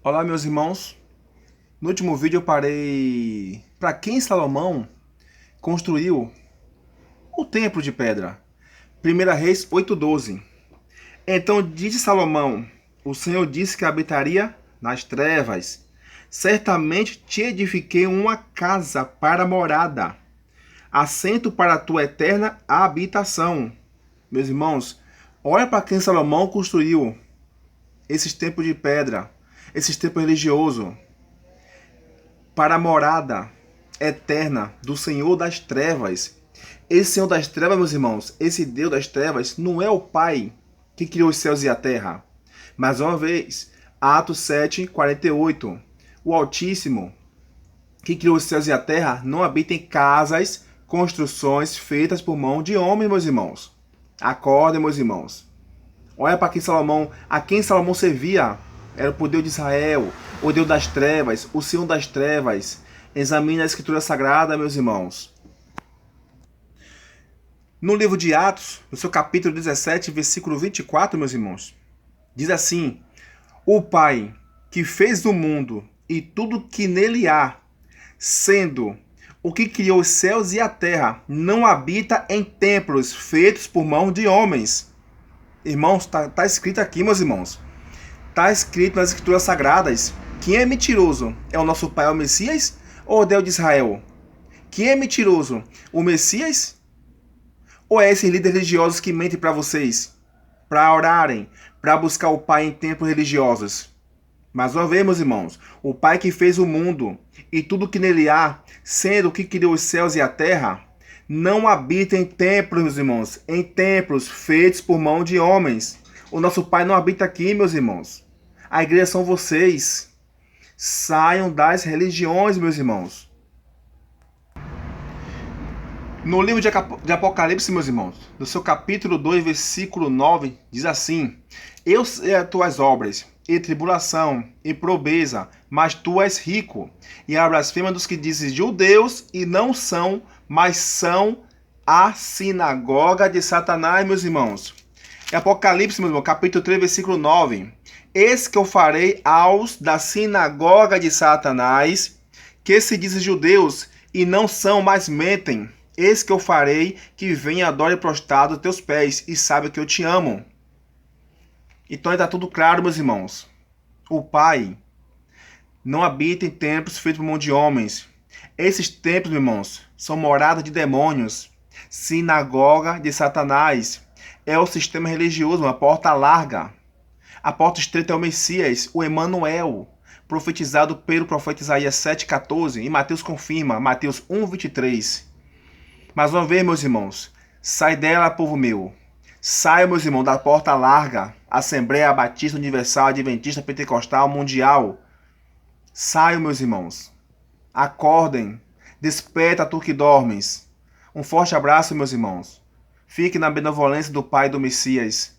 Olá, meus irmãos. No último vídeo eu parei para quem Salomão construiu o templo de pedra. 1 Reis 8:12. Então disse Salomão: O Senhor disse que habitaria nas trevas. Certamente te edifiquei uma casa para morada, assento para a tua eterna habitação. Meus irmãos, olha para quem Salomão construiu esses templos de pedra, esses templos religiosos, para a morada eterna do Senhor das trevas. Esse Senhor das trevas, meus irmãos, esse Deus das trevas não é o Pai que criou os céus e a terra. Mais uma vez, Atos 7:48. O Altíssimo, que criou os céus e a terra, não habita em casas, construções feitas por mão de homens, meus irmãos. Acordem, meus irmãos. Olha para a quem Salomão servia. Era o Deus de Israel, o Deus das trevas, o Senhor das trevas. Examine a Escritura Sagrada, meus irmãos. No livro de Atos, no seu capítulo 17, versículo 24, meus irmãos, diz assim: O Pai que fez o mundo e tudo que nele há, sendo o que criou os céus e a terra, não habita em templos feitos por mão de homens. Irmãos, está escrito aqui, meus irmãos. Está escrito nas Escrituras Sagradas. Quem é mentiroso? É o nosso pai, o Messias? Ou o Deus de Israel? Quem é mentiroso? O Messias? Ou é esses líderes religiosos que mentem para vocês? Para orarem? Para buscar o Pai em templos religiosos? Mais uma vez, meus irmãos, o Pai que fez o mundo e tudo que nele há, sendo o que criou os céus e a terra, não habita em templos, meus irmãos, em templos feitos por mão de homens. O nosso Pai não habita aqui, meus irmãos. A igreja são vocês. Saiam das religiões, meus irmãos. No livro de Apocalipse, meus irmãos, no seu capítulo 2, versículo 9, diz assim: Eu sei as tuas obras, e tribulação, e pobreza, mas tu és rico. E a blasfêmia dos que dizem judeus e não são, mas são a sinagoga de Satanás, meus irmãos. Apocalipse, meu irmão, capítulo 3, versículo 9. Eis que eu farei aos da sinagoga de Satanás, que se dizem judeus e não são, mas mentem. Eis que eu farei que venha adore prostrado aos teus pés e saiba que eu te amo. Então está tudo claro, meus irmãos. O Pai não habita em templos feitos por mão de homens. Esses templos, meus irmãos, são moradas de demônios. Sinagoga de Satanás. É o sistema religioso, uma porta larga. A porta estreita é o Messias, o Emanuel, profetizado pelo profeta Isaías 7:14, e Mateus confirma, Mateus 1:23. Mais uma vez, meus irmãos, sai dela, povo meu. Saia, meus irmãos, da porta larga, Assembleia Batista Universal, Adventista, Pentecostal, Mundial. Saiam, meus irmãos. Acordem. Desperta, tu que dormes. Um forte abraço, meus irmãos. Fique na benevolência do Pai e do Messias.